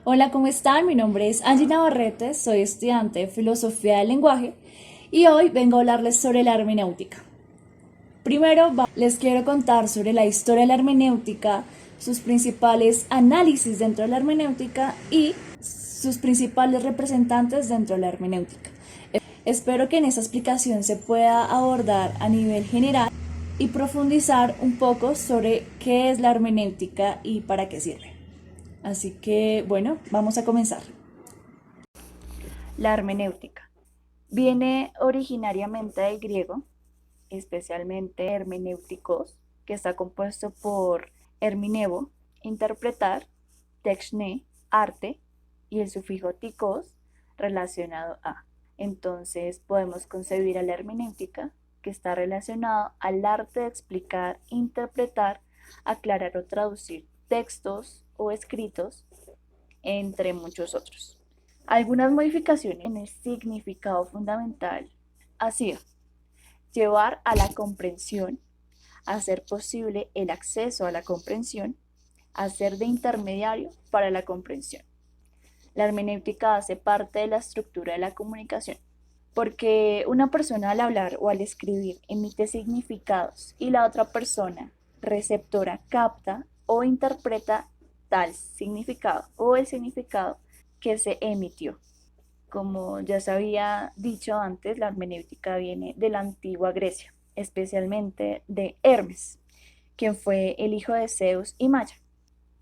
Hola, ¿cómo están? Mi nombre es Angie Navarrete, soy estudiante de Filosofía del Lenguaje y hoy vengo a hablarles sobre la hermenéutica. Primero, les quiero contar sobre la historia de la hermenéutica, sus principales análisis dentro de la hermenéutica y sus principales representantes dentro de la hermenéutica. Espero que en esta explicación se pueda abordar a nivel general y profundizar un poco sobre qué es la hermenéutica y para qué sirve. Así que, bueno, vamos a comenzar. La hermenéutica viene originariamente del griego, especialmente hermenéuticos, que está compuesto por herminevo, interpretar, texne, arte, y el sufijo tikos, relacionado a. Entonces podemos concebir a la hermenéutica que está relacionado al arte de explicar, interpretar, aclarar o traducir textos o escritos, entre muchos otros. Algunas modificaciones en el significado fundamental ha sido llevar a la comprensión, hacer posible el acceso a la comprensión, hacer de intermediario para la comprensión. La hermenéutica hace parte de la estructura de la comunicación, porque una persona al hablar o al escribir emite significados y la otra persona receptora capta o interpreta tal significado o el significado que se emitió. Como ya se había dicho antes, la hermenéutica viene de la antigua Grecia, especialmente de Hermes, quien fue el hijo de Zeus y Maya.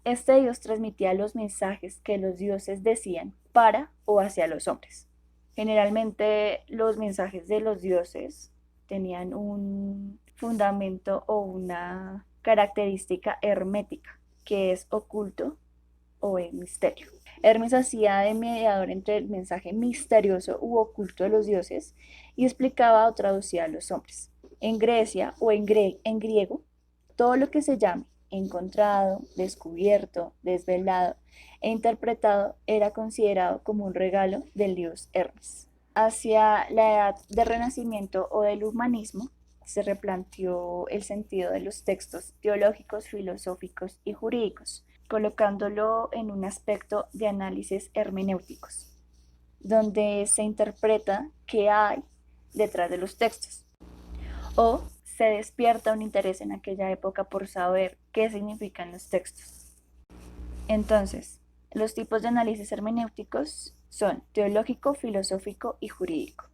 Este dios transmitía los mensajes que los dioses decían para o hacia los hombres. Generalmente los mensajes de los dioses tenían un fundamento o una característica hermética, que es oculto o en misterio. Hermes hacía de mediador entre el mensaje misterioso u oculto de los dioses y explicaba o traducía a los hombres. En Grecia o en griego, todo lo que se llame encontrado, descubierto, desvelado e interpretado era considerado como un regalo del dios Hermes. Hacia la edad del Renacimiento o del humanismo, se replanteó el sentido de los textos teológicos, filosóficos y jurídicos, colocándolo en un aspecto de análisis hermenéuticos, donde se interpreta qué hay detrás de los textos, o se despierta un interés en aquella época por saber qué significan los textos. Entonces, los tipos de análisis hermenéuticos son teológico, filosófico y jurídico.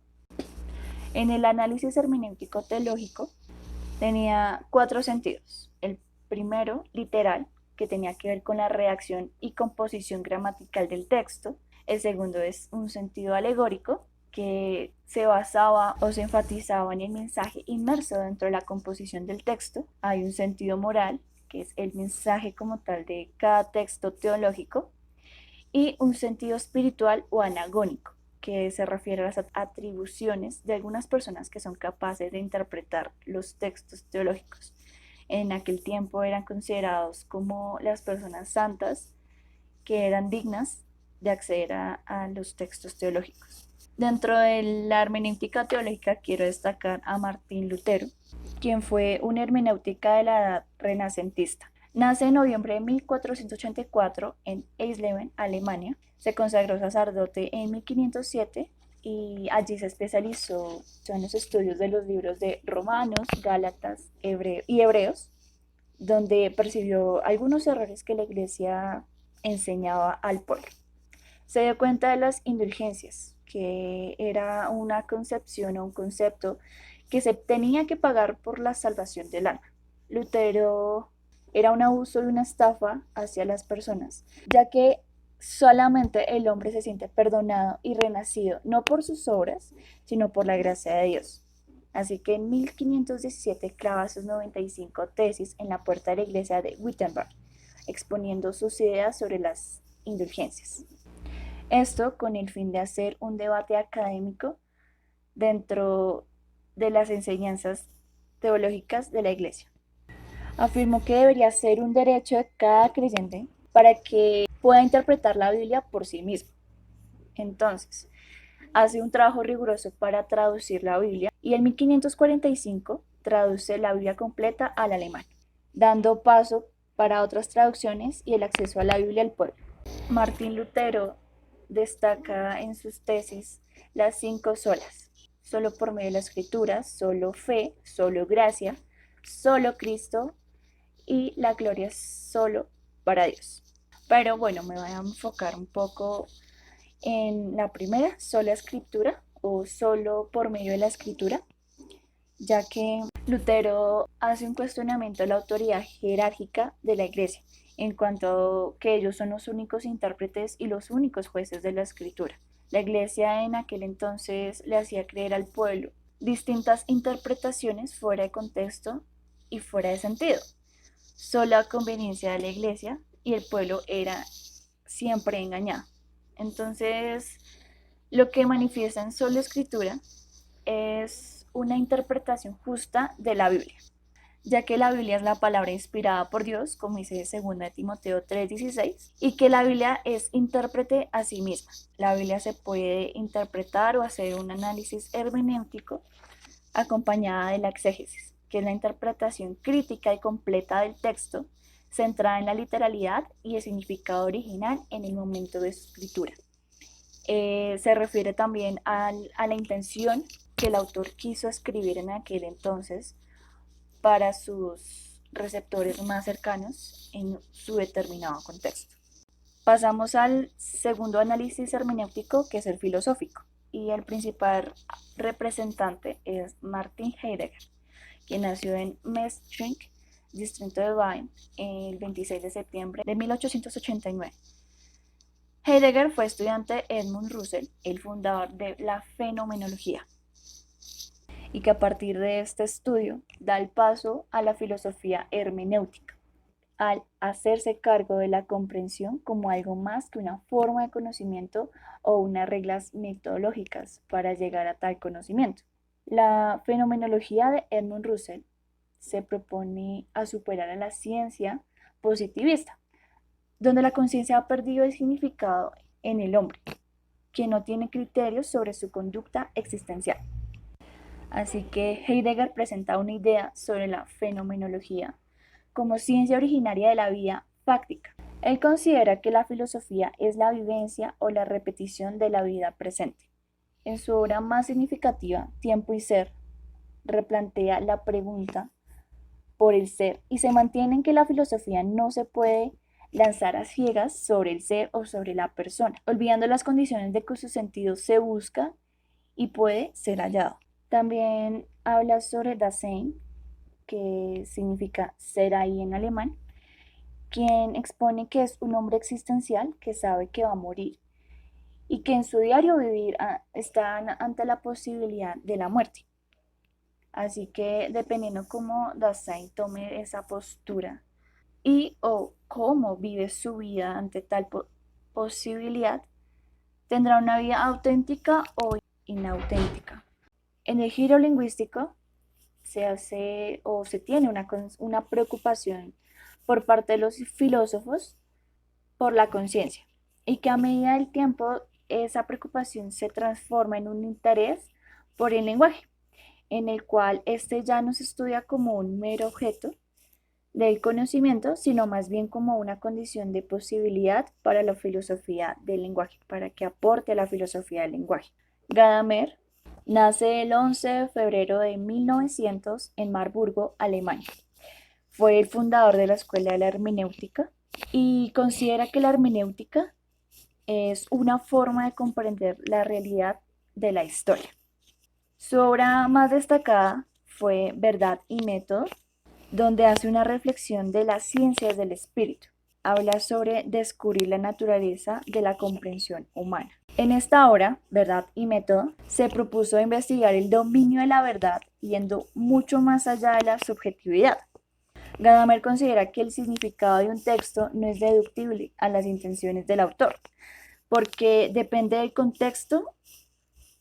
En el análisis hermenéutico teológico tenía 4 sentidos. El primero, literal, que tenía que ver con la redacción y composición gramatical del texto. El segundo es un sentido alegórico, que se basaba o se enfatizaba en el mensaje inmerso dentro de la composición del texto. Hay un sentido moral, que es el mensaje como tal de cada texto teológico, y un sentido espiritual o anagónico, que se refiere a las atribuciones de algunas personas que son capaces de interpretar los textos teológicos. En aquel tiempo eran considerados como las personas santas que eran dignas de acceder a los textos teológicos. Dentro de la hermenéutica teológica quiero destacar a Martín Lutero, quien fue una hermenéutica de la edad renacentista. Nace en noviembre de 1484 en Eisleben, Alemania. Se consagró sacerdote en 1507 y allí se especializó en los estudios de los libros de Romanos, Gálatas y Hebreos, donde percibió algunos errores que la iglesia enseñaba al pueblo. Se dio cuenta de las indulgencias, que era una concepción o un concepto que se tenía que pagar por la salvación del alma. Lutero era un abuso y una estafa hacia las personas, ya que solamente el hombre se siente perdonado y renacido, no por sus obras, sino por la gracia de Dios. Así que en 1517 clava sus 95 tesis en la puerta de la iglesia de Wittenberg, exponiendo sus ideas sobre las indulgencias. Esto con el fin de hacer un debate académico dentro de las enseñanzas teológicas de la iglesia. Afirmó que debería ser un derecho de cada creyente para que pueda interpretar la Biblia por sí mismo. Entonces, hace un trabajo riguroso para traducir la Biblia y en 1545 traduce la Biblia completa al alemán, dando paso para otras traducciones y el acceso a la Biblia al pueblo. Martín Lutero destaca en sus tesis las 5 solas: solo por medio de la escritura, solo fe, solo gracia, solo Cristo y la gloria solo para Dios. Pero bueno, me voy a enfocar un poco en la primera, sola escritura o solo por medio de la escritura, ya que Lutero hace un cuestionamiento a la autoridad jerárquica de la Iglesia en cuanto a que ellos son los únicos intérpretes y los únicos jueces de la escritura. La Iglesia en aquel entonces le hacía creer al pueblo distintas interpretaciones fuera de contexto y fuera de sentido. Solo a conveniencia de la Iglesia, y el pueblo era siempre engañado. Entonces, lo que manifiesta en solo escritura es una interpretación justa de la Biblia, ya que la Biblia es la palabra inspirada por Dios, como dice 2 Timoteo 3:16, y que la Biblia es intérprete a sí misma. La Biblia se puede interpretar o hacer un análisis hermenéutico acompañada de la exégesis, que es la interpretación crítica y completa del texto, centrada en la literalidad y el significado original en el momento de su escritura. Se refiere también a la intención que el autor quiso escribir en aquel entonces para sus receptores más cercanos en su determinado contexto. Pasamos al segundo análisis hermenéutico, que es el filosófico, y el principal representante es Martin Heidegger, quien nació en Maastricht, distrito de Weimar, el 26 de septiembre de 1889. Heidegger fue estudiante de Edmund Husserl, el fundador de la fenomenología, y que a partir de este estudio da el paso a la filosofía hermenéutica, al hacerse cargo de la comprensión como algo más que una forma de conocimiento o unas reglas metodológicas para llegar a tal conocimiento. La fenomenología de Edmund Husserl se propone a superar a la ciencia positivista, donde la conciencia ha perdido el significado en el hombre, que no tiene criterios sobre su conducta existencial. Así que Heidegger presenta una idea sobre la fenomenología como ciencia originaria de la vida fáctica. Él considera que la filosofía es la vivencia o la repetición de la vida presente. En su obra más significativa, Tiempo y Ser, replantea la pregunta por el ser y se mantiene en que la filosofía no se puede lanzar a ciegas sobre el ser o sobre la persona, olvidando las condiciones de que su sentido se busca y puede ser hallado. También habla sobre Dasein, que significa ser ahí en alemán, quien expone que es un hombre existencial que sabe que va a morir y que en su diario vivir está ante la posibilidad de la muerte. Así que dependiendo cómo Dasein tome esa postura y o cómo vive su vida ante tal posibilidad, tendrá una vida auténtica o inauténtica. En el giro lingüístico se hace o se tiene una preocupación por parte de los filósofos por la conciencia, y que a medida del tiempo esa preocupación se transforma en un interés por el lenguaje, en el cual este ya no se estudia como un mero objeto del conocimiento, sino más bien como una condición de posibilidad para la filosofía del lenguaje, para que aporte a la filosofía del lenguaje. Gadamer nace el 11 de febrero de 1900 en Marburgo, Alemania. Fue el fundador de la Escuela de la Hermenéutica y considera que la hermenéutica es una forma de comprender la realidad de la historia. Su obra más destacada fue Verdad y Método, donde hace una reflexión de las ciencias del espíritu. Habla sobre descubrir la naturaleza de la comprensión humana. En esta obra, Verdad y Método, se propuso investigar el dominio de la verdad yendo mucho más allá de la subjetividad. Gadamer considera que el significado de un texto no es deductible a las intenciones del autor, porque depende del contexto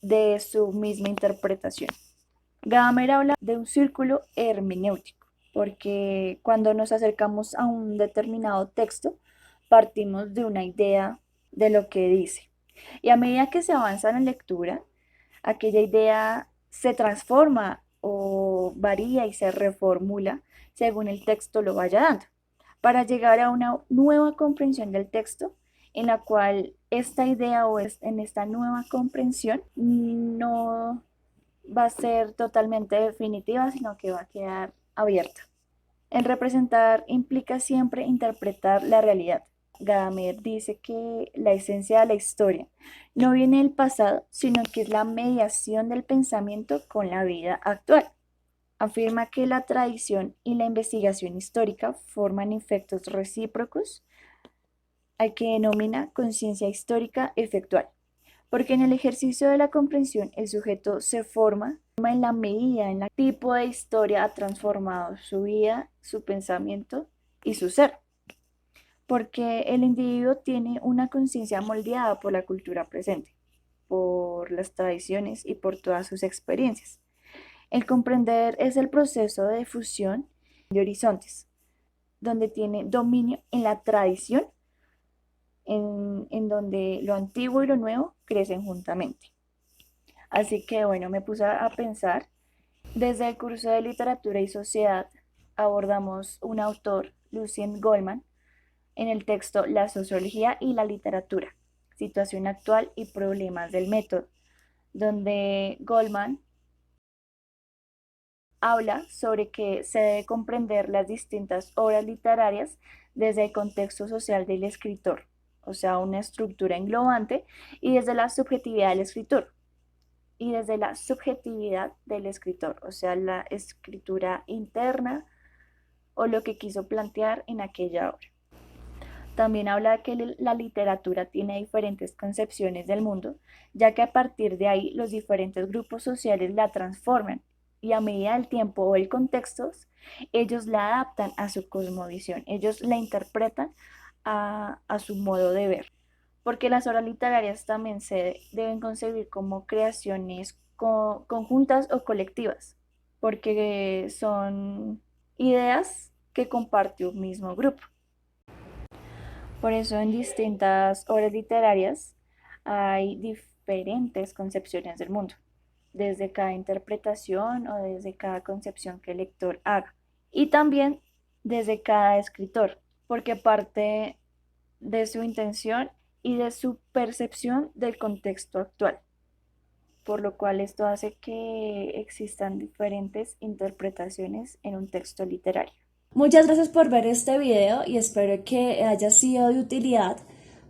de su misma interpretación. Gadamer habla de un círculo hermenéutico, porque cuando nos acercamos a un determinado texto, partimos de una idea de lo que dice. Y a medida que se avanza en la lectura, aquella idea se transforma o varía y se reformula según el texto lo vaya dando, para llegar a una nueva comprensión del texto en la cual esta idea en esta nueva comprensión no va a ser totalmente definitiva, sino que va a quedar abierta. El representar implica siempre interpretar la realidad. Gadamer dice que la esencia de la historia no viene del pasado, sino que es la mediación del pensamiento con la vida actual. Afirma que la tradición y la investigación histórica forman efectos recíprocos al que denomina conciencia histórica efectual, porque en el ejercicio de la comprensión el sujeto se forma en la medida en la que el tipo de historia ha transformado su vida, su pensamiento y su ser, porque el individuo tiene una conciencia moldeada por la cultura presente, por las tradiciones y por todas sus experiencias. El comprender es el proceso de fusión de horizontes, donde tiene dominio en la tradición, en donde lo antiguo y lo nuevo crecen juntamente. Así que bueno, me puse a pensar, desde el curso de literatura y sociedad abordamos un autor, Lucien Goldman, en el texto La sociología y la literatura, situación actual y problemas del método, donde Goldman habla sobre que se debe comprender las distintas obras literarias desde el contexto social del escritor, o sea, una estructura englobante, y desde la subjetividad del escritor, o sea, la escritura interna o lo que quiso plantear en aquella obra. También habla de que la literatura tiene diferentes concepciones del mundo, ya que a partir de ahí los diferentes grupos sociales la transforman y a medida del tiempo o el contexto, ellos la adaptan a su cosmovisión, ellos la interpretan a su modo de ver. Porque las obras literarias también se deben concebir como creaciones conjuntas o colectivas, porque son ideas que comparte un mismo grupo. Por eso en distintas obras literarias hay diferentes concepciones del mundo, desde cada interpretación o desde cada concepción que el lector haga. Y también desde cada escritor, porque parte de su intención y de su percepción del contexto actual, por lo cual esto hace que existan diferentes interpretaciones en un texto literario. Muchas gracias por ver este video y espero que haya sido de utilidad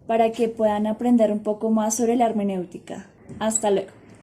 para que puedan aprender un poco más sobre la hermenéutica. Hasta luego.